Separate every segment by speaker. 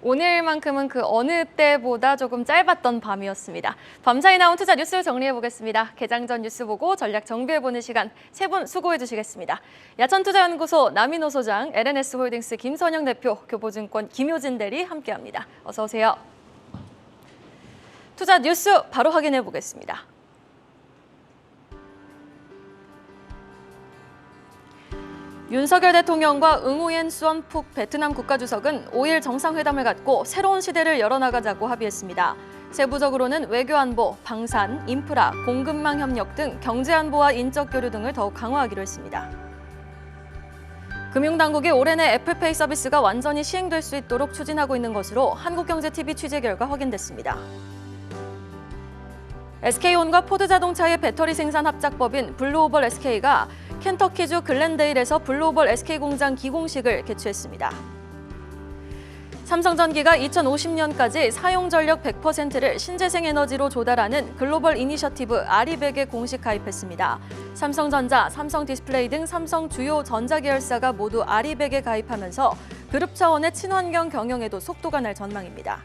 Speaker 1: 오늘만큼은 그 어느 때보다 조금 짧았던 밤이었습니다. 밤사이 나온 투자 뉴스 정리해보겠습니다. 개장 전 뉴스 보고 전략 정비해보는 시간 세 분 수고해주시겠습니다. 야천투자연구소 남인호 소장, LNS홀딩스 김선영 대표, 교보증권 김효진 대리 함께합니다. 어서 오세요. 투자 뉴스 바로 확인해보겠습니다. 윤석열 대통령과 응우옌 수언푹 베트남 국가주석은 5일 정상회담을 갖고 새로운 시대를 열어나가자고 합의했습니다. 세부적으로는 외교안보, 방산, 인프라, 공급망 협력 등 경제안보와 인적 교류 등을 더욱 강화하기로 했습니다. 금융당국이 올해 내 애플페이 서비스가 완전히 시행될 수 있도록 추진하고 있는 것으로 한국경제TV 취재 결과 확인됐습니다. SK온과 포드자동차의 배터리 생산 합작법인 블루오벌 SK가 켄터키주 글렌데일에서 블루오벌 SK 공장 기공식을 개최했습니다. 삼성전기가 2050년까지 사용 전력 100%를 신재생 에너지로 조달하는 글로벌 이니셔티브 아리백에 공식 가입했습니다. 삼성전자, 삼성디스플레이 등 삼성 주요 전자계열사가 모두 아리백에 가입하면서 그룹 차원의 친환경 경영에도 속도가 날 전망입니다.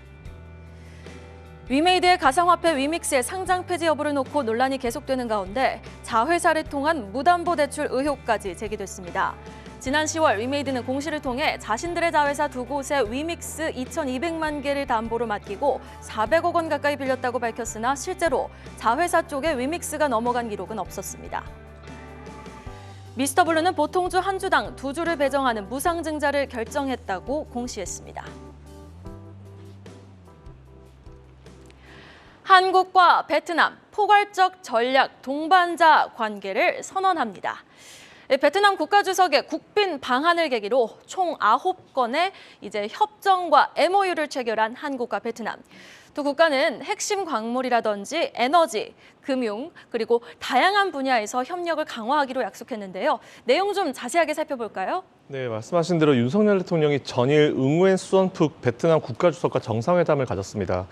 Speaker 1: 위메이드의 가상화폐 위믹스의 상장 폐지 여부를 놓고 논란이 계속되는 가운데 자회사를 통한 무담보 대출 의혹까지 제기됐습니다. 지난 10월 위메이드는 공시를 통해 자신들의 자회사 두 곳에 위믹스 2,200만 개를 담보로 맡기고 400억 원 가까이 빌렸다고 밝혔으나 실제로 자회사 쪽에 위믹스가 넘어간 기록은 없었습니다. 미스터블루는 보통주 한 주당 2주를 배정하는 무상증자를 결정했다고 공시했습니다. 한국과 베트남 포괄적 전략 동반자 관계를 선언합니다. 베트남 국가주석의 국빈 방한을 계기로 총 9건의 협정과 MOU를 체결한 한국과 베트남. 두 국가는 핵심 광물이라든지 에너지, 금융, 그리고 다양한 분야에서 협력을 강화하기로 약속했는데요. 내용 좀 자세하게 살펴볼까요?
Speaker 2: 네, 말씀하신 대로 윤석열 대통령이 전일 응우엔 수언푹 베트남 국가주석과 정상회담을 가졌습니다.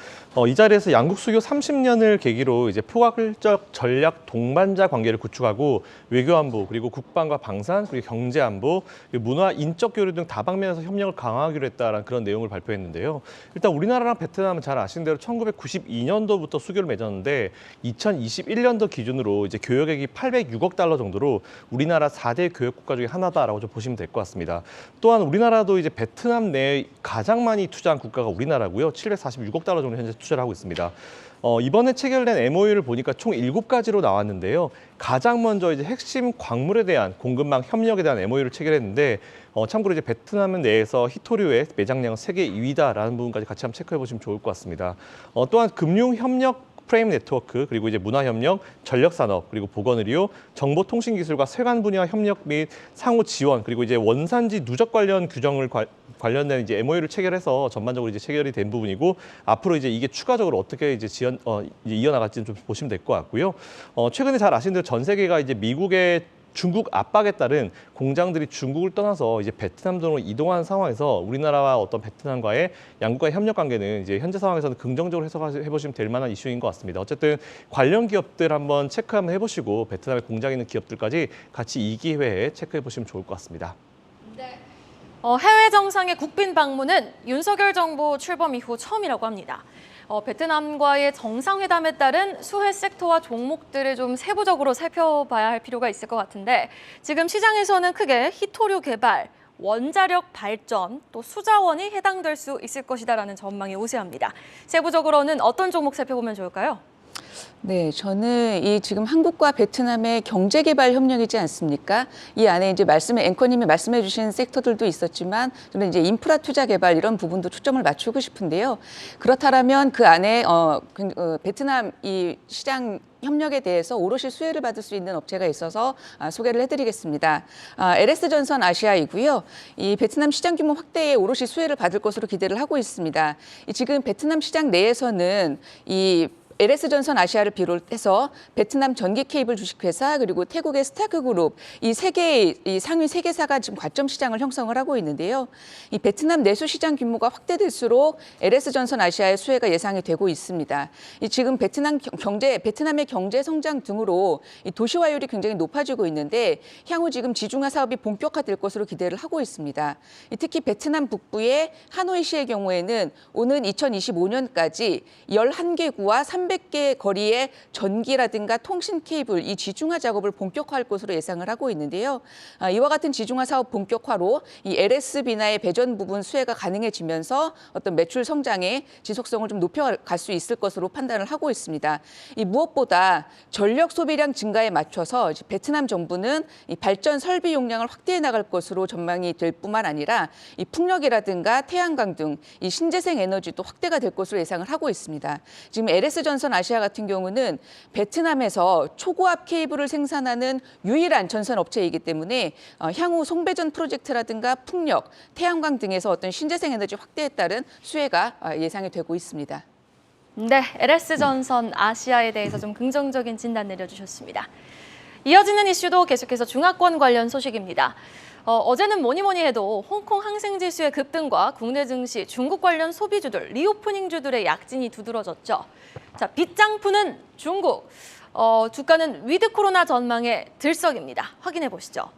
Speaker 2: 이 자리에서 양국 수교 30년을 계기로 포괄적 전략 동반자 관계를 구축하고 외교안보, 그리고 국방과 방산, 그리고 경제안보, 그리고 문화, 인적 교류 등 다방면에서 협력을 강화하기로 했다는 그런 내용을 발표했는데요. 일단 우리나라랑 베트남은 잘 아시는 대로 1992년도부터 수교를 맺었는데 2021년도 기준으로 교역액이 806억 달러 정도로 우리나라 4대 교역국가 중에 하나다라고 좀 보시면 될 것 같습니다. 또한 우리나라도 베트남 내에 가장 많이 투자한 국가가 우리나라고요. 746억 달러 정도 현재 투자를 하고 있습니다. 이번에 체결된 MOU를 보니까 총 7가지로 나왔는데요. 가장 먼저 핵심 광물에 대한 공급망 협력에 대한 MOU를 체결했는데 참고로 베트남 내에서 히토류의 매장량은 세계 2위다라는 부분까지 같이 한번 체크해 보시면 좋을 것 같습니다. 또한 금융 협력 프레임 네트워크, 그리고 문화협력, 전력산업, 그리고 보건의료, 정보통신기술과 세관 분야 협력 및 상호 지원, 그리고 원산지 누적 관련 규정을 관련된 MOU를 체결해서 전반적으로 체결이 된 부분이고 앞으로 이게 추가적으로 어떻게 이어나갈지는 좀 보시면 될 것 같고요. 최근에 잘 아시는 대로 전 세계가 미국의 중국 압박에 따른 공장들이 중국을 떠나서 베트남 등으로 이동한 상황에서 우리나라와 어떤 베트남과의 양국과의 협력 관계는 현재 상황에서는 긍정적으로 해석해 보시면 될 만한 이슈인 것 같습니다. 어쨌든 관련 기업들 한번 체크 한번 해보시고 베트남에 공장 있는 기업들까지 같이 이 기회에 체크해 보시면 좋을 것 같습니다.
Speaker 1: 네. 해외 정상의 국빈 방문은 윤석열 정부 출범 이후 처음이라고 합니다. 베트남과의 정상회담에 따른 수혜 섹터와 종목들을 좀 세부적으로 살펴봐야 할 필요가 있을 것 같은데 지금 시장에서는 크게 히토류 개발, 원자력 발전, 또 수자원이 해당될 수 있을 것이다라는 전망이 우세합니다. 세부적으로는 어떤 종목 살펴보면 좋을까요?
Speaker 3: 네, 저는 지금 한국과 베트남의 경제개발 협력이지 않습니까? 이 안에 앵커님이 말씀해 주신 섹터들도 있었지만 저는 인프라 투자 개발 이런 부분도 초점을 맞추고 싶은데요. 그렇다면 그 안에 베트남 이 시장 협력에 대해서 오롯이 수혜를 받을 수 있는 업체가 있어서 소개를 해드리겠습니다. LS전선 아시아이고요. 이 베트남 시장 규모 확대에 오롯이 수혜를 받을 것으로 기대를 하고 있습니다. 지금 베트남 시장 내에서는 이 LS전선 아시아를 비롯해서 베트남 전기 케이블 주식회사 그리고 태국의 스타크그룹 이 세 개의 이 상위 세 개사가 지금 과점 시장을 형성을 하고 있는데요. 이 베트남 내수 시장 규모가 확대될수록 LS전선 아시아의 수혜가 예상이 되고 있습니다. 이 지금 베트남의 경제 성장 등으로 이 도시화율이 굉장히 높아지고 있는데 향후 지금 지중화 사업이 본격화될 것으로 기대를 하고 있습니다. 특히 베트남 북부의 하노이시의 경우에는 오는 2025년까지 11개 구와 300개 거리의 전기라든가 통신 케이블 이 지중화 작업을 본격화할 것으로 예상을 하고 있는데요. 이와 같은 지중화 사업 본격화로 이 LS 비나의 배전 부분 수혜가 가능해지면서 어떤 매출 성장의 지속성을 좀 높여갈 수 있을 것으로 판단을 하고 있습니다. 이 무엇보다 전력 소비량 증가에 맞춰서 베트남 정부는 이 발전 설비 용량을 확대해 나갈 것으로 전망이 될 뿐만 아니라 이 풍력이라든가 태양광 등 이 신재생 에너지도 확대가 될 것으로 예상을 하고 있습니다. 지금 LS전선 아시아 같은 경우는 베트남에서 초고압 케이블을 생산하는 유일한 전선 업체이기 때문에 향후 송배전 프로젝트라든가 풍력, 태양광 등에서 어떤 신재생 에너지 확대에 따른 수혜가 예상이 되고 있습니다.
Speaker 1: 네, LS전선 아시아에 대해서 좀 긍정적인 진단 내려주셨습니다. 이어지는 이슈도 계속해서 중화권 관련 소식입니다. 어제는 뭐니 해도 홍콩 항생지수의 급등과 국내 증시, 중국 관련 소비주들, 리오프닝주들의 약진이 두드러졌죠. 자, 빗장푸는 중국. 주가는 위드 코로나 전망에 들썩입니다. 확인해 보시죠.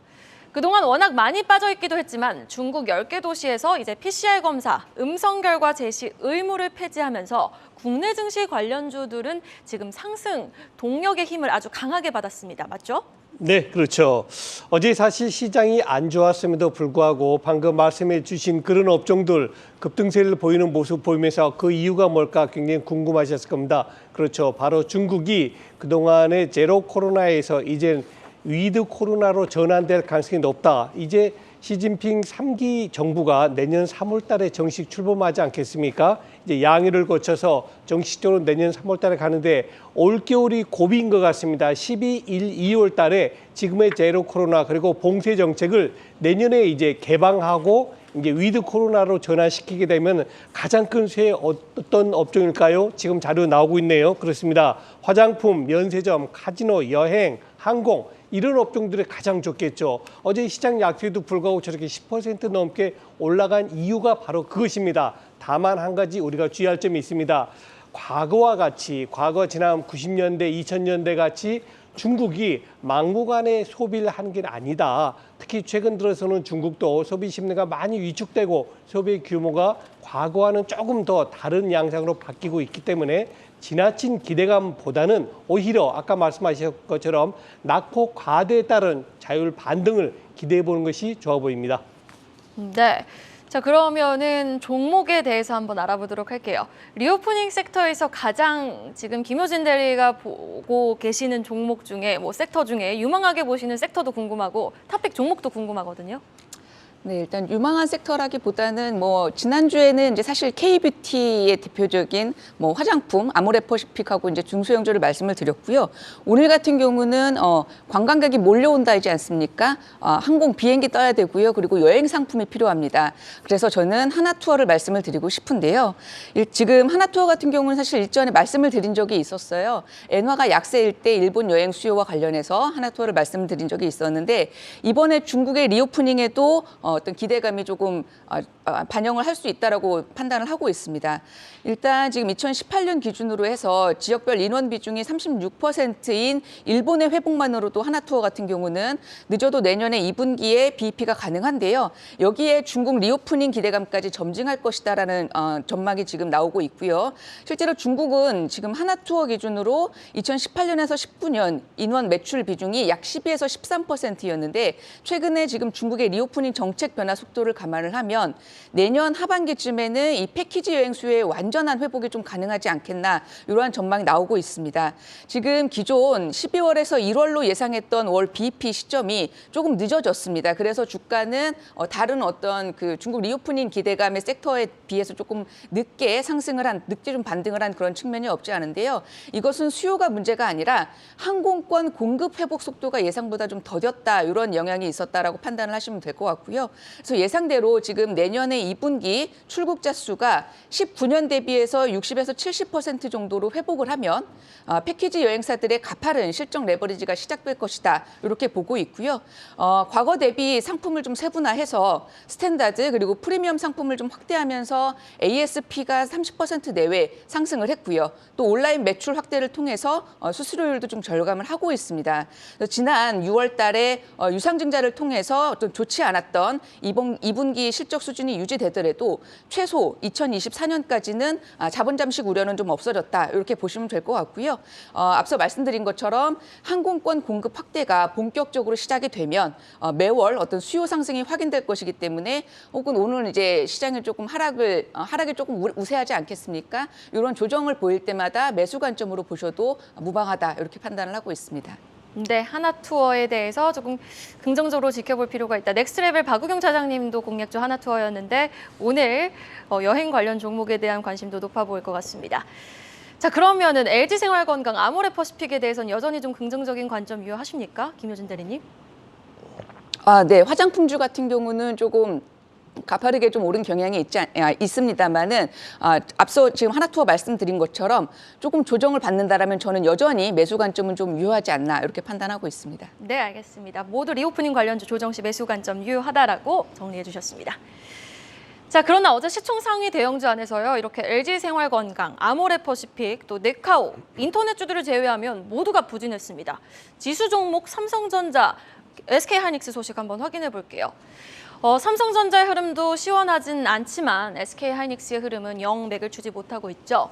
Speaker 1: 그동안 워낙 많이 빠져있기도 했지만 중국 10개 도시에서 이제 PCR 검사, 음성 결과 제시 의무를 폐지하면서 국내 증시 관련주들은 지금 상승 동력의 힘을 아주 강하게 받았습니다. 맞죠?
Speaker 4: 네, 그렇죠. 어제 사실 시장이 안 좋았음에도 불구하고 방금 말씀해 주신 그런 업종들 급등세를 보이는 모습 보이면서 그 이유가 뭘까 굉장히 궁금하셨을 겁니다. 그렇죠. 바로 중국이 그동안의 제로 코로나에서 이제 위드 코로나로 전환될 가능성이 높다. 이제 시진핑 3기 정부가 내년 3월 달에 정식 출범하지 않겠습니까? 이제 양해를 거쳐서 정식적으로 내년 3월 달에 가는데 올겨울이 고비인 것 같습니다. 12일, 2월 달에 지금의 제로 코로나 그리고 봉쇄 정책을 내년에 이제 개방하고 이제 위드 코로나로 전환시키게 되면 가장 큰 수혜 어떤 업종일까요? 지금 자료 나오고 있네요. 그렇습니다. 화장품, 면세점, 카지노, 여행, 항공 이런 업종들이 가장 좋겠죠. 어제 시장 약세에도 불구하고 저렇게 10% 넘게 올라간 이유가 바로 그것입니다. 다만 한 가지 우리가 주의할 점이 있습니다. 과거와 같이 과거 지난 90년대, 2000년대 같이 중국이 막무가내 소비를 하는 게 아니다. 특히 최근 들어서는 중국도 소비 심리가 많이 위축되고 소비 규모가 과거와는 조금 더 다른 양상으로 바뀌고 있기 때문에 지나친 기대감보다는 오히려 아까 말씀하신 것처럼 낙폭 과대에 따른 자율 반등을 기대해 보는 것이 좋아 보입니다.
Speaker 1: 네. 자, 그러면은 종목에 대해서 한번 알아보도록 할게요. 리오프닝 섹터에서 가장 지금 김효진 대리가 보고 계시는 종목 중에 섹터 중에 유망하게 보시는 섹터도 궁금하고 탑픽 종목도 궁금하거든요.
Speaker 3: 네, 일단 유망한 섹터라기보다는 지난주에는 이제 사실 K뷰티의 대표적인 화장품 아모레퍼시픽하고 이제 중소형주를 말씀을 드렸고요. 오늘 같은 경우는 관광객이 몰려온다이지 않습니까? 항공 비행기 떠야 되고요. 그리고 여행 상품이 필요합니다. 그래서 저는 하나투어를 말씀을 드리고 싶은데요. 지금 하나투어 같은 경우는 사실 일전에 말씀을 드린 적이 있었어요. 엔화가 약세일 때 일본 여행 수요와 관련해서 하나투어를 말씀을 드린 적이 있었는데 이번에 중국의 리오프닝에도 어떤 기대감이 조금 반영을 할 수 있다라고 판단을 하고 있습니다. 일단 지금 2018년 기준으로 해서 지역별 인원 비중이 36%인 일본의 회복만으로도 하나투어 같은 경우는 늦어도 내년에 2분기에 BEP가 가능한데요. 여기에 중국 리오프닝 기대감까지 점증할 것이다라는 전망이 지금 나오고 있고요. 실제로 중국은 지금 하나투어 기준으로 2018년에서 19년 인원 매출 비중이 약 12에서 13%였는데 최근에 지금 중국의 리오프닝 정책 변화 속도를 감안을 하면 내년 하반기쯤에는 이 패키지 여행 수요의 완전한 회복이 좀 가능하지 않겠나 이러한 전망이 나오고 있습니다. 지금 기존 12월에서 1월로 예상했던 월 BEP 시점이 조금 늦어졌습니다. 그래서 주가는 다른 어떤 그 중국 리오프닝 기대감의 섹터에 비해서 조금 늦게 좀 반등을 한 그런 측면이 없지 않은데요. 이것은 수요가 문제가 아니라 항공권 공급 회복 속도가 예상보다 좀 더뎠다 이런 영향이 있었다라고 판단을 하시면 될 것 같고요. 있고요. 그래서 예상대로 지금 내년에 2분기 출국자 수가 19년 대비해서 60에서 70% 정도로 회복을 하면 패키지 여행사들의 가파른 실적 레버리지가 시작될 것이다. 이렇게 보고 있고요. 과거 대비 상품을 좀 세분화해서 스탠다드 그리고 프리미엄 상품을 좀 확대하면서 ASP가 30% 내외 상승을 했고요. 또 온라인 매출 확대를 통해서 수수료율도 좀 절감을 하고 있습니다. 지난 6월 달에 유상증자를 통해서 좀 좋지 않았던 2분기 실적 수준이 유지되더라도 최소 2024년까지는 자본 잠식 우려는 좀 없어졌다. 이렇게 보시면 될 것 같고요. 앞서 말씀드린 것처럼 항공권 공급 확대가 본격적으로 시작이 되면 매월 어떤 수요 상승이 확인될 것이기 때문에 혹은 오늘 이제 시장이 조금 하락이 조금 우세하지 않겠습니까? 이런 조정을 보일 때마다 매수 관점으로 보셔도 무방하다 이렇게 판단을 하고 있습니다.
Speaker 1: 네, 하나투어에 대해서 조금 긍정적으로 지켜볼 필요가 있다. 넥스트레벨 박우경 차장님도 공략주 하나투어였는데 오늘 여행 관련 종목에 대한 관심도 높아 보일 것 같습니다. 자, 그러면은 LG생활건강, 아모레퍼시픽에 대해서는 여전히 좀 긍정적인 관점 유효하십니까? 김효진 대리님?
Speaker 3: 네. 화장품주 같은 경우는 조금 가파르게 좀 오른 경향이 있습니다만은 앞서 지금 하나투어 말씀드린 것처럼 조금 조정을 받는다라면 저는 여전히 매수 관점은 좀 유효하지 않나 이렇게 판단하고 있습니다.
Speaker 1: 네, 알겠습니다. 모두 리오프닝 관련주 조정 시 매수 관점 유효하다라고 정리해 주셨습니다. 자, 그러나 어제 시총 상위 대형주 안에서요, 이렇게 LG생활건강, 아모레퍼시픽, 또 네카오, 인터넷주들을 제외하면 모두가 부진했습니다. 지수 종목 삼성전자, SK하이닉스 소식 한번 확인해 볼게요. 삼성전자의 흐름도 시원하진 않지만 SK하이닉스의 흐름은 영 맥을 추지 못하고 있죠.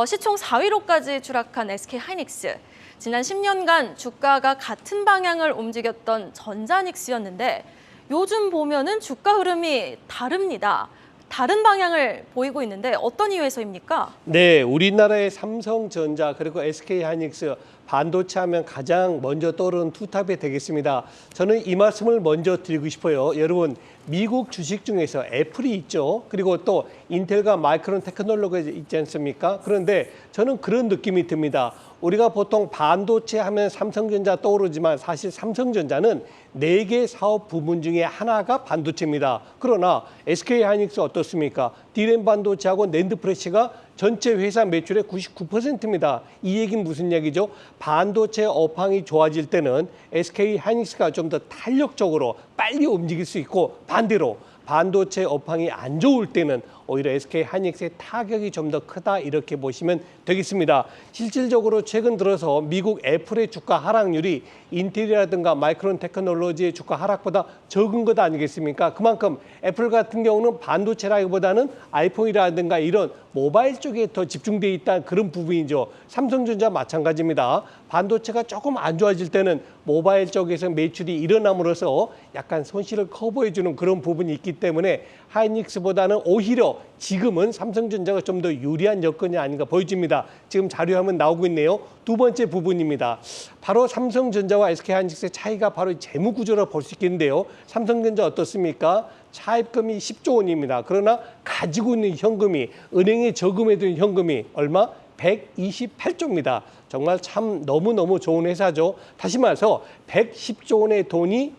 Speaker 1: 시총 4위로까지 추락한 SK하이닉스. 지난 10년간 주가가 같은 방향을 움직였던 전자닉스였는데 요즘 보면은 주가 흐름이 다릅니다. 다른 방향을 보이고 있는데 어떤 이유에서입니까?
Speaker 4: 네, 우리나라의 삼성전자 그리고 SK하이닉스 반도체 하면 가장 먼저 떠오르는 투탑이 되겠습니다. 저는 이 말씀을 먼저 드리고 싶어요. 여러분, 미국 주식 중에서 애플이 있죠. 그리고 또 인텔과 마이크론 테크놀로지가 있지 않습니까? 그런데 저는 그런 느낌이 듭니다. 우리가 보통 반도체 하면 삼성전자 떠오르지만 사실 삼성전자는 4개 사업 부문 중에 하나가 반도체입니다. 그러나 SK하이닉스 어떻습니까? D램 반도체하고 낸드 프레시가 전체 회사 매출의 99%입니다. 이 얘기는 무슨 얘기죠? 반도체 업황이 좋아질 때는 SK하이닉스가 좀 더 탄력적으로 빨리 움직일 수 있고 반대로 반도체 업황이 안 좋을 때는 오히려 SK하이닉스의 타격이 좀 더 크다 이렇게 보시면 되겠습니다. 실질적으로 최근 들어서 미국 애플의 주가 하락률이 인텔이라든가 마이크론 테크놀로지의 주가 하락보다 적은 것 아니겠습니까? 그만큼 애플 같은 경우는 반도체라기보다는 아이폰이라든가 이런 모바일 쪽에 더 집중돼 있다는 그런 부분이죠. 삼성전자 마찬가지입니다. 반도체가 조금 안 좋아질 때는 모바일 쪽에서 매출이 일어남으로써 약간 손실을 커버해주는 그런 부분이 있기 때문에 하이닉스보다는 오히려 지금은 삼성전자가 좀 더 유리한 여건이 아닌가 보여집니다. 지금 자료화면 나오고 있네요. 두 번째 부분입니다. 바로 삼성전자와 SK하이닉스의 차이가 바로 재무 구조로 볼 수 있겠는데요. 삼성전자 어떻습니까? 차입금이 10조 원입니다. 그러나 가지고 있는 현금이 은행에 저금해둔 현금이 얼마? 128조입니다. 정말 참 너무너무 좋은 회사죠. 다시 말해서 110조 원의 돈이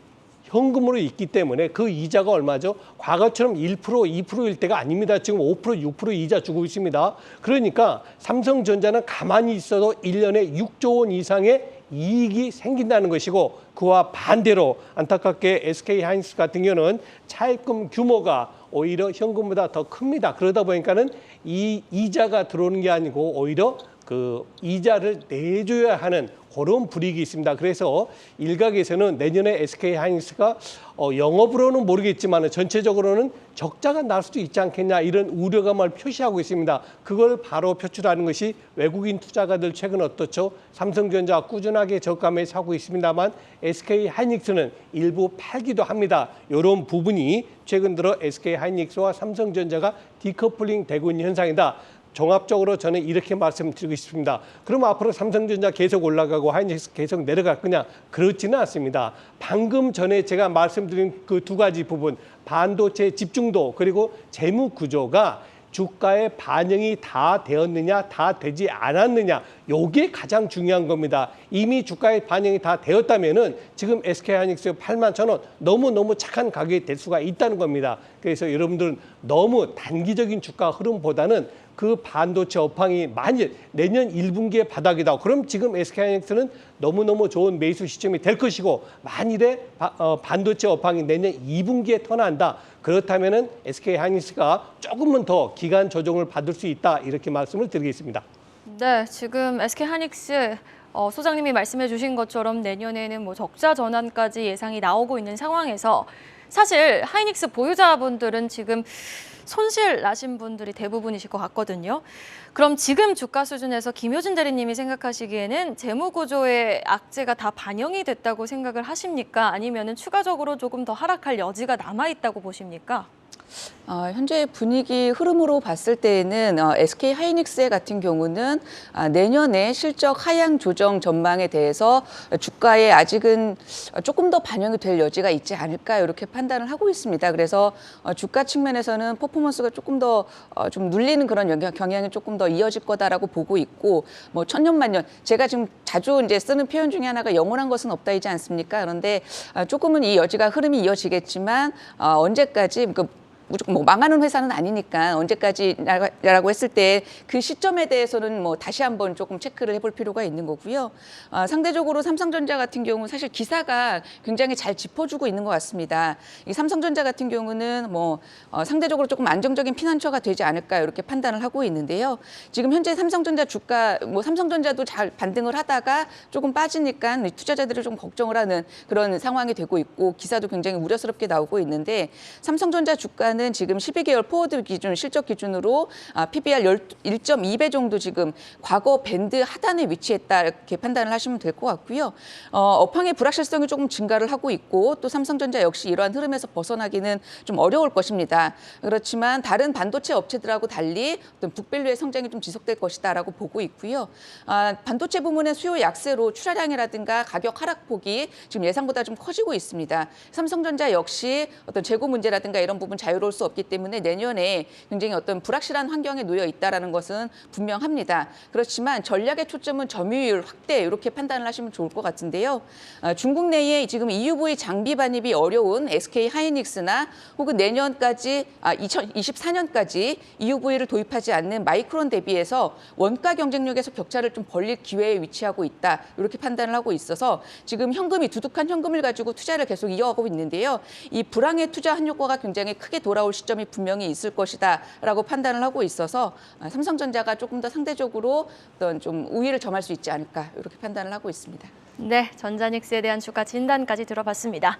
Speaker 4: 현금으로 있기 때문에 그 이자가 얼마죠? 과거처럼 1%, 2%일 때가 아닙니다. 지금 5%, 6% 이자 주고 있습니다. 그러니까 삼성전자는 가만히 있어도 1년에 6조 원 이상의 이익이 생긴다는 것이고 그와 반대로 안타깝게 SK하이닉스 같은 경우는 차입금 규모가 오히려 현금보다 더 큽니다. 그러다 보니까는 이 이자가 들어오는 게 아니고 오히려 그 이자를 내줘야 하는 그런 불이익이 있습니다. 그래서 일각에서는 내년에 SK하이닉스가 영업으로는 모르겠지만 전체적으로는 적자가 날 수도 있지 않겠냐 이런 우려감을 표시하고 있습니다. 그걸 바로 표출하는 것이 외국인 투자가들 최근 어떻죠? 삼성전자 꾸준하게 저가에 사고 있습니다만 SK하이닉스는 일부 팔기도 합니다. 이런 부분이 최근 들어 SK하이닉스와 삼성전자가 디커플링 되고 있는 현상이다. 종합적으로 저는 이렇게 말씀드리고 싶습니다. 그럼 앞으로 삼성전자 계속 올라가고 하이닉스 계속 내려갈 거냐? 그렇지는 않습니다. 방금 전에 제가 말씀드린 그 두 가지 부분, 반도체 집중도 그리고 재무 구조가 주가에 반영이 다 되었느냐, 다 되지 않았느냐, 요게 가장 중요한 겁니다. 이미 주가에 반영이 다 되었다면은 지금 SK하이닉스 81,000원 너무너무 착한 가격이 될 수가 있다는 겁니다. 그래서 여러분들은 너무 단기적인 주가 흐름보다는 그 반도체 업황이 만일 내년 1분기에 바닥이다. 그럼 지금 SK하이닉스는 너무너무 좋은 매수 시점이 될 것이고, 만일에 반도체 업황이 내년 2분기에 터난다. 그렇다면은 SK하이닉스가 조금은 더 기간 조정을 받을 수 있다. 이렇게 말씀을 드리겠습니다.
Speaker 1: 네, 지금 SK하이닉스 소장님이 말씀해 주신 것처럼 내년에는 뭐 적자 전환까지 예상이 나오고 있는 상황에서 사실 하이닉스 보유자분들은 지금 손실 나신 분들이 대부분이실 것 같거든요. 그럼 지금 주가 수준에서 김효진 대리님이 생각하시기에는 재무구조의 악재가 다 반영이 됐다고 생각을 하십니까? 아니면 추가적으로 조금 더 하락할 여지가 남아있다고 보십니까?
Speaker 3: 현재 분위기 흐름으로 봤을 때에는 SK하이닉스 같은 경우는 내년에 실적 하향 조정 전망에 대해서 주가에 아직은 조금 더 반영이 될 여지가 있지 않을까 이렇게 판단을 하고 있습니다. 그래서 주가 측면에서는 퍼포먼스가 조금 더 좀 눌리는 그런 경향이 조금 더 이어질 거다라고 보고 있고, 뭐 천년만년 제가 지금 자주 이제 쓰는 표현 중에 하나가 영원한 것은 없다이지 않습니까? 그런데 조금은 이 여지가 흐름이 이어지겠지만 언제까지 무조건 뭐 망하는 회사는 아니니까 언제까지라고 했을 때 그 시점에 대해서는 뭐 다시 한번 조금 체크를 해볼 필요가 있는 거고요. 상대적으로 삼성전자 같은 경우 사실 기사가 굉장히 잘 짚어주고 있는 것 같습니다. 이 삼성전자 같은 경우는 뭐 상대적으로 조금 안정적인 피난처가 되지 않을까 이렇게 판단을 하고 있는데요. 지금 현재 삼성전자 주가 뭐 삼성전자도 잘 반등을 하다가 조금 빠지니까 투자자들이 좀 걱정을 하는 그런 상황이 되고 있고, 기사도 굉장히 우려스럽게 나오고 있는데, 삼성전자 주가는 지금 12개월 포워드 기준 실적 기준으로 PBR 1.2배 정도 지금 과거 밴드 하단에 위치했다 이렇게 판단을 하시면 될 것 같고요. 업황의 불확실성이 조금 증가를 하고 있고, 또 삼성전자 역시 이러한 흐름에서 벗어나기는 좀 어려울 것입니다. 그렇지만 다른 반도체 업체들하고 달리 어떤 북밸류의 성장이 좀 지속될 것이다라고 보고 있고요. 반도체 부문의 수요 약세로 출하량이라든가 가격 하락폭이 지금 예상보다 좀 커지고 있습니다. 삼성전자 역시 어떤 재고 문제라든가 이런 부분 자유로울 수 없기 때문에 내년에 굉장히 어떤 불확실한 환경에 놓여 있다라는 것은 분명합니다. 그렇지만 전략의 초점은 점유율 확대 이렇게 판단을 하시면 좋을 것 같은데요. 중국 내에 지금 EUV 장비 반입이 어려운 SK하이닉스나 혹은 내년까지 2024년까지 EUV를 도입하지 않는 마이크론 대비해서 원가 경쟁력에서 격차를 좀 벌릴 기회에 위치하고 있다 이렇게 판단을 하고 있어서 지금 현금이 두둑한 현금을 가지고 투자를 계속 이어가고 있는데요. 이 불황의 투자 한효과가 굉장히 크게 돌아올 시점이 분명히 있을 것이다라고 판단을 하고 있어서 삼성전자가 조금 더 상대적으로 어떤 좀 우위를 점할 수 있지 않을까 이렇게 판단을 하고 있습니다.
Speaker 1: 네, 전자닉스에 대한 주가 진단까지 들어봤습니다.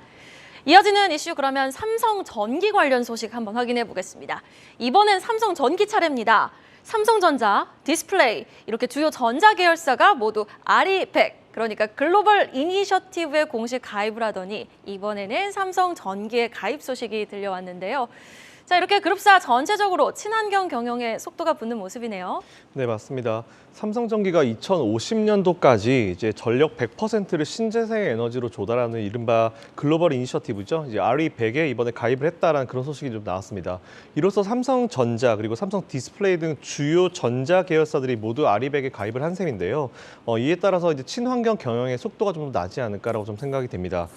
Speaker 1: 이어지는 이슈 그러면 삼성전기 관련 소식 한번 확인해 보겠습니다. 이번엔 삼성전기 차례입니다. 삼성전자, 디스플레이 이렇게 주요 전자 계열사가 모두 아리백, 그러니까 글로벌 이니셔티브에 공식 가입을 하더니 이번에는 삼성전기의 가입 소식이 들려왔는데요. 자, 이렇게 그룹사 전체적으로 친환경 경영에 속도가 붙는 모습이네요.
Speaker 2: 네, 맞습니다. 삼성전기가 2050년도까지 이제 전력 100%를 신재생 에너지로 조달하는 이른바 글로벌 이니셔티브죠. 이제 RE100에 이번에 가입을 했다라는 그런 소식이 좀 나왔습니다. 이로써 삼성전자 그리고 삼성 디스플레이 등 주요 전자 계열사들이 모두 RE100에 가입을 한 셈인데요. 이에 따라서 이제 친환경 경영의 속도가 좀 더 나지 않을까라고 좀 생각이 됩니다.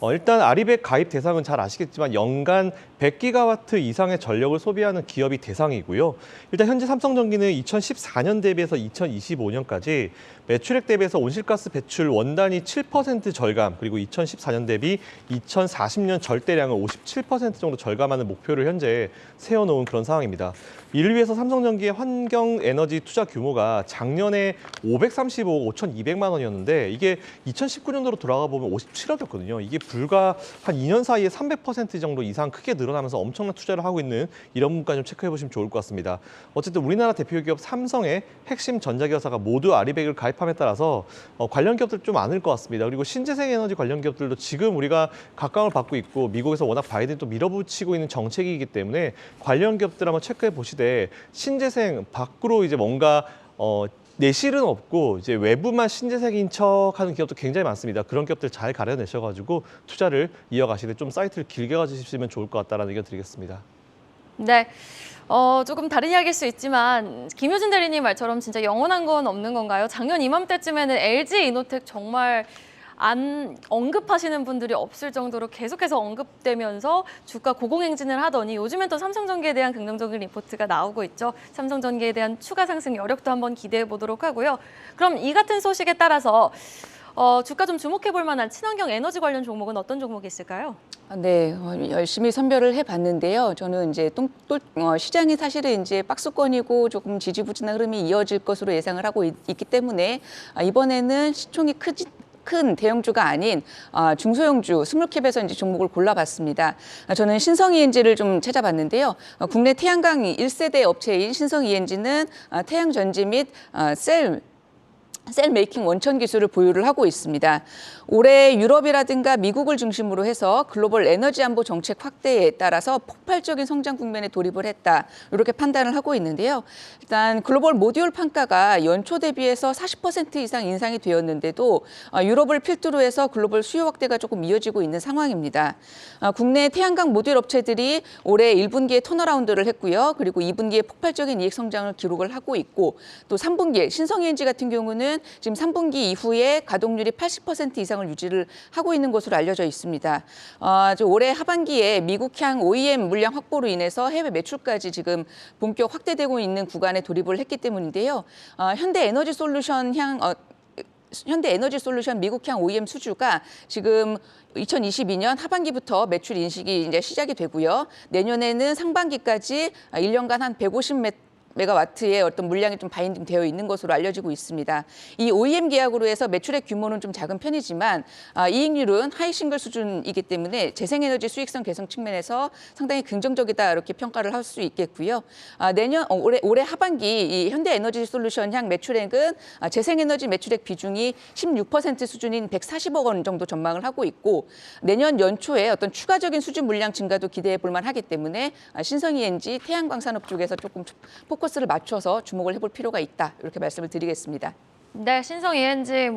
Speaker 2: 일단 RE100 가입 대상은 잘 아시겠지만 연간 100기가와트 이상의 전력을 소비하는 기업이 대상이고요. 일단 현재 삼성전기는 2014년 대비해서 2025년까지 매출액 대비해서 온실가스 배출 원단위 7% 절감, 그리고 2014년 대비 2040년 절대량을 57% 정도 절감하는 목표를 현재 세워놓은 그런 상황입니다. 이를 위해서 삼성전기의 환경 에너지 투자 규모가 작년에 535억 5,200만 원이었는데 이게 2019년도로 돌아가 보면 57억이었거든요. 이게 불과 한 2년 사이에 300% 정도 이상 크게 늘어나면서 엄청난 투자를 하고 있는 이런 부분까지 좀 체크해 보시면 좋을 것 같습니다. 어쨌든 우리나라 대표 기업 삼성의 핵심 전자기업사가 모두 아리백을 가입함에 따라서 관련 기업들 좀 많을 것 같습니다. 그리고 신재생 에너지 관련 기업들도 지금 우리가 각광을 받고 있고 미국에서 워낙 바이든이 또 밀어붙이고 있는 정책이기 때문에 관련 기업들 한번 체크해 보시되 신재생 밖으로 이제 뭔가 내실은 없고 이제 외부만 신재생인 척하는 기업도 굉장히 많습니다. 그런 기업들 잘 가려내셔가지고 투자를 이어가시되 좀 사이트를 길게 가지시면 좋을 것 같다라는 의견 드리겠습니다.
Speaker 1: 네, 조금 다른 이야기일 수 있지만 김효진 대리님 말처럼 진짜 영원한 건 없는 건가요? 작년 이맘때쯤에는 LG 이노텍 정말 안 언급하시는 분들이 없을 정도로 계속해서 언급되면서 주가 고공행진을 하더니 요즘엔 또 삼성전기에 대한 긍정적인 리포트가 나오고 있죠. 삼성전기에 대한 추가 상승 여력도 한번 기대해 보도록 하고요. 그럼 이 같은 소식에 따라서 주가 좀 주목해 볼 만한 친환경 에너지 관련 종목은 어떤 종목이 있을까요?
Speaker 3: 네, 열심히 선별을 해봤는데요. 저는 이제 시장이 사실은 이제 박스권이고 조금 지지부진한 흐름이 이어질 것으로 예상을 하고 있기 때문에 이번에는 시총이 큰 대형주가 아닌 중소형주 스몰캡에서 이제 종목을 골라봤습니다. 저는 신성ENG를 좀 찾아봤는데요. 국내 태양광 1세대 업체인 신성ENG는 태양 전지 및 셀 메이킹 원천 기술을 보유를 하고 있습니다. 올해 유럽이라든가 미국을 중심으로 해서 글로벌 에너지 안보 정책 확대에 따라서 폭발적인 성장 국면에 돌입을 했다. 이렇게 판단을 하고 있는데요. 일단 글로벌 모듈 판가가 연초 대비해서 40% 이상 인상이 되었는데도 유럽을 필두로 해서 글로벌 수요 확대가 조금 이어지고 있는 상황입니다. 국내 태양광 모듈 업체들이 올해 1분기에 턴어라운드를 했고요. 그리고 2분기에 폭발적인 이익 성장을 기록을 하고 있고 또 3분기에 신성ENG 같은 경우는 지금 3분기 이후에 가동률이 80% 이상을 유지를 하고 있는 것으로 알려져 있습니다. 올해 하반기에 미국향 OEM 물량 확보로 인해서 해외 매출까지 지금 본격 확대되고 있는 구간에 돌입을 했기 때문인데요. 현대 에너지 솔루션 미국향 OEM 수주가 지금 2022년 하반기부터 매출 인식이 이제 시작이 되고요. 내년에는 상반기까지 1년간 한 150메가와트의 어떤 물량이 좀 바인딩 되어 있는 것으로 알려지고 있습니다. 이 OEM 계약으로 해서 매출액 규모는 좀 작은 편이지만 이익률은 하이 싱글 수준이기 때문에 재생에너지 수익성 개선 측면에서 상당히 긍정적이다 이렇게 평가를 할 수 있겠고요. 올해 하반기 이 현대에너지솔루션 향 매출액은 재생에너지 매출액 비중이 16% 수준인 140억 원 정도 전망을 하고 있고 내년 연초에 어떤 추가적인 수주 물량 증가도 기대해 볼 만하기 때문에 신성ENG 태양광 산업 쪽에서 조금 포커스를 맞춰서 주목을 해볼 필요가 있다. 이렇게 말씀을 드리겠습니다.
Speaker 1: 네, 신성ENG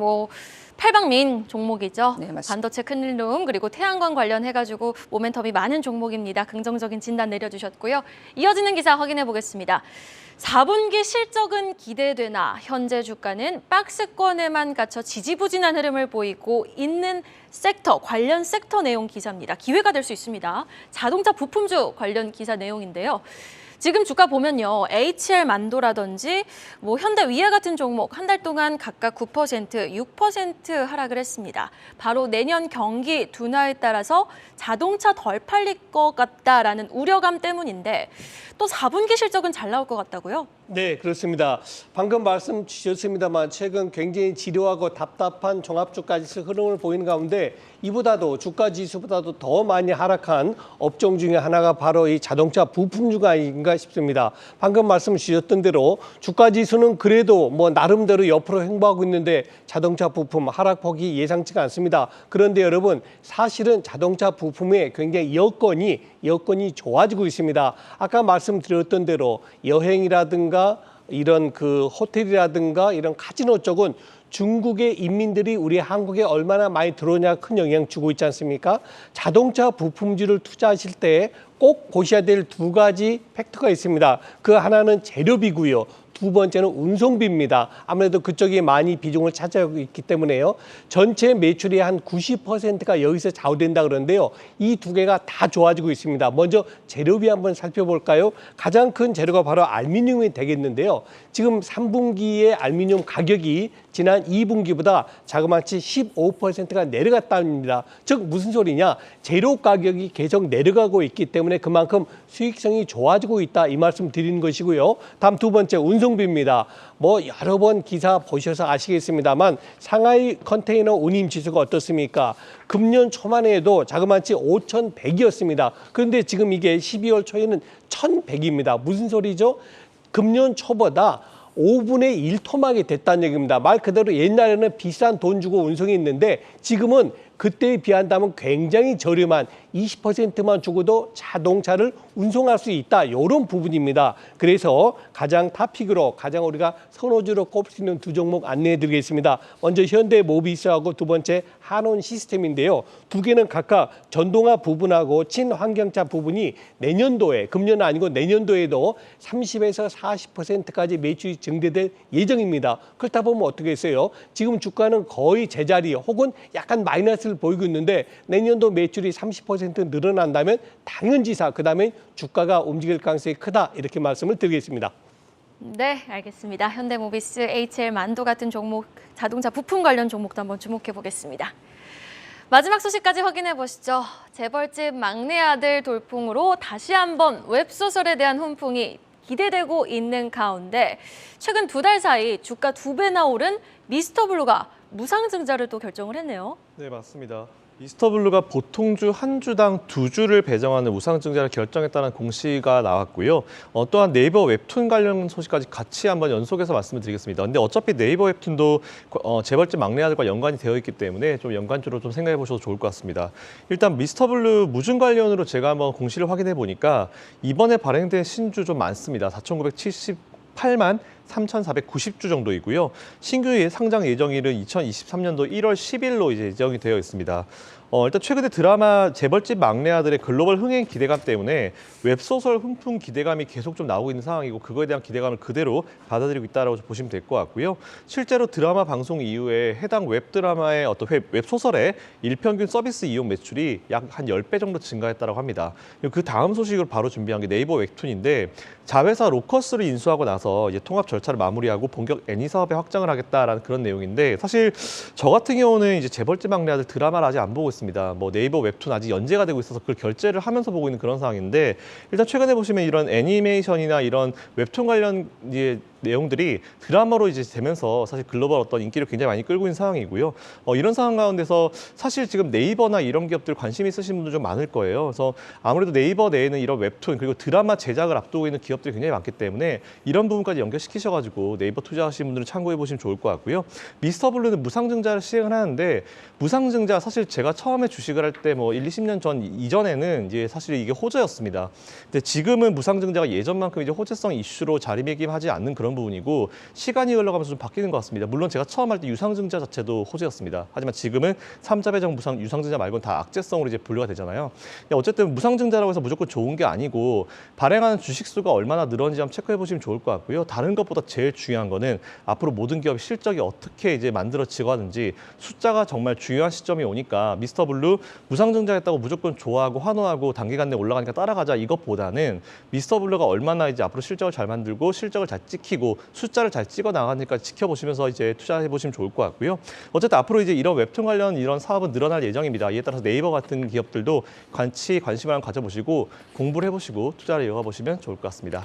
Speaker 1: 팔방민 종목이죠.
Speaker 3: 네, 맞습니다.
Speaker 1: 반도체 큰일룸 그리고 태양광 관련해가지고 모멘텀이 많은 종목입니다. 긍정적인 진단 내려주셨고요. 이어지는 기사 확인해 보겠습니다. 4분기 실적은 기대되나 현재 주가는 박스권에만 갇혀 지지부진한 흐름을 보이고 있는 관련 섹터 내용 기사입니다. 기회가 될 수 있습니다. 자동차 부품주 관련 기사 내용인데요. 지금 주가 보면요. HL만도라든지 현대 위아 같은 종목 한 달 동안 각각 9%, 6% 하락을 했습니다. 바로 내년 경기 둔화에 따라서 자동차 덜 팔릴 것 같다라는 우려감 때문인데 또 4분기 실적은 잘 나올 것 같다고요?
Speaker 4: 네, 그렇습니다. 방금 말씀 주셨습니다만 최근 굉장히 지루하고 답답한 종합주가지수 흐름을 보이는 가운데 이보다도 주가 지수보다도 더 많이 하락한 업종 중에 하나가 바로 이 자동차 부품주가 아닌가 싶습니다. 방금 말씀 주셨던 대로 주가 지수는 그래도 나름대로 옆으로 횡보하고 있는데 자동차 부품 하락폭이 예상치가 않습니다. 그런데 여러분 사실은 자동차 부품의 굉장히 여건이 좋아지고 있습니다. 아까 말씀드렸던 대로 여행이라든가 이런 호텔이라든가 이런 카지노 쪽은 중국의 인민들이 우리 한국에 얼마나 많이 들어오냐 큰 영향 주고 있지 않습니까? 자동차 부품주를 투자하실 때 꼭 보셔야 될 두 가지 팩터가 있습니다. 그 하나는 재료비고요. 두 번째는 운송비입니다. 아무래도 그쪽이 많이 비중을 차지하고 있기 때문에요. 전체 매출이 한 90%가 여기서 좌우된다 그러는데요. 이 두 개가 다 좋아지고 있습니다. 먼저 재료비 한번 살펴볼까요? 가장 큰 재료가 바로 알루미늄이 되겠는데요. 지금 3분기의 알루미늄 가격이 지난 2분기보다 자그마치 15%가 내려갔답니다. 즉 무슨 소리냐? 재료 가격이 계속 내려가고 있기 때문에 그만큼 수익성이 좋아지고 있다 이 말씀 드리는 것이고요. 다음 두 번째 운송비입니다. 여러 번 기사 보셔서 아시겠습니다만 상하이 컨테이너 운임 지수가 어떻습니까? 금년 초만 해도 자그마치 5,100이었습니다. 그런데 지금 이게 12월 초에는 1,100입니다. 무슨 소리죠? 금년 초보다 5분의 1 토막이 됐다는 얘기입니다. 말 그대로 옛날에는 비싼 돈 주고 운송이 있는데 지금은 그때에 비한다면 굉장히 저렴한 20%만 주고도 자동차를 운송할 수 있다. 이런 부분입니다. 그래서 가장 탑픽으로 가장 우리가 선호주로 꼽을 수 있는 두 종목 안내해 드리겠습니다. 먼저 현대모비스하고 두 번째 한온 시스템인데요. 두 개는 각각 전동화 부분하고 친환경차 부분이 내년도에, 금년은 아니고 내년도에도 30에서 40%까지 매출이 증대될 예정입니다. 그렇다 보면 어떻게 했어요? 지금 주가는 거의 제자리 혹은 약간 마이너스를 보이고 있는데 내년도 매출이 30% 늘어난다면 당연지사 그다음에 주가가 움직일 가능성이 크다 이렇게 말씀을 드리겠습니다.
Speaker 1: 네, 알겠습니다. 현대모비스, HL 만도 같은 종목, 자동차 부품 관련 종목도 한번 주목해 보겠습니다. 마지막 소식까지 확인해 보시죠. 재벌집 막내 아들 돌풍으로 다시 한번 웹소설에 대한 훈풍이 기대되고 있는 가운데 최근 2달 사이 주가 2배나 오른 미스터블루가 무상증자를 또 결정을 했네요.
Speaker 2: 네, 맞습니다. 미스터블루가 보통주 한 주당 2주를 배정하는 우상증자를 결정했다는 공시가 나왔고요. 또한 네이버 웹툰 관련 소식까지 같이 한번 연속해서 말씀을 드리겠습니다. 근데 어차피 네이버 웹툰도 재벌집 막내 아들과 연관이 되어 있기 때문에 좀 연관주로 좀 생각해 보셔도 좋을 것 같습니다. 일단 미스터블루 무증 관련으로 제가 한번 공시를 확인해 보니까 이번에 발행된 신주 좀 많습니다. 4,978만 3,490주 정도이고요. 신규 상장 예정일은 2023년도 1월 10일로 이제 예정이 되어 있습니다. 일단 최근에 드라마 재벌집 막내 아들의 글로벌 흥행 기대감 때문에 웹소설 훈풍 기대감이 계속 좀 나오고 있는 상황이고 그거에 대한 기대감을 그대로 받아들이고 있다고 보시면 될 것 같고요. 실제로 드라마 방송 이후에 해당 웹드라마의 어떤 웹소설의 일평균 서비스 이용 매출이 약 한 10배 정도 증가했다고 합니다. 그 다음 소식으로 바로 준비한 게 네이버 웹툰인데 자회사 로커스를 인수하고 나서 이제 통합 절차를 마무리하고 본격 애니 사업에 확장을 하겠다라는 그런 내용인데 사실 저 같은 경우는 이제 재벌집 막내 아들 드라마를 아직 안 보고 있습니다. 뭐 네이버 웹툰 아직 연재가 되고 있어서 그걸 결제를 하면서 보고 있는 그런 상황인데 일단 최근에 보시면 이런 애니메이션이나 이런 웹툰 관련 이제 내용들이 드라마로 이제 되면서 사실 글로벌 어떤 인기를 굉장히 많이 끌고 있는 상황이고요. 이런 상황 가운데서 사실 지금 네이버나 이런 기업들 관심 있으신 분들 좀 많을 거예요. 그래서 아무래도 네이버 내에는 이런 웹툰 그리고 드라마 제작을 앞두고 있는 기업들이 굉장히 많기 때문에 이런 부분까지 연결시키셔가지고 네이버 투자하시는 분들은 참고해 보시면 좋을 것 같고요. 미스터블루는 무상증자를 시행을 하는데 무상증자 사실 제가 처음에 주식을 할 때 뭐 1, 20년 전 이전에는 이제 사실 이게 호재였습니다. 근데 지금은 무상증자가 예전만큼 이제 호재성 이슈로 자리매김하지 않는 그런 부분이고 시간이 흘러가면서 좀 바뀌는 것 같습니다. 물론 제가 처음 할 때 유상증자 자체도 호재였습니다. 하지만 지금은 3자 배정 유상증자 말고는 다 악재성으로 이제 분류가 되잖아요. 어쨌든 무상증자라고 해서 무조건 좋은 게 아니고 발행하는 주식 수가 얼마나 늘었는지 한번 체크해 보시면 좋을 것 같고요. 다른 것보다 제일 중요한 거는 앞으로 모든 기업의 실적이 어떻게 이제 만들어지고 하는지 숫자가 정말 중요한 시점이 오니까 미스터블루 무상증자했다고 무조건 좋아하고 환호하고 단기간 내에 올라가니까 따라가자 이것보다는 미스터블루가 얼마나 이제 앞으로 실적을 잘 만들고 실적을 잘 찍히고 숫자를 잘 찍어 나가니까 지켜보시면서 이제 투자해 보시면 좋을 것 같고요. 어쨌든 앞으로 이제 이런 웹툰 관련 이런 사업은 늘어날 예정입니다. 이에 따라서 네이버 같은 기업들도 관심을 한번 가져보시고 공부를 해보시고 투자를 이어가 보시면 좋을 것 같습니다.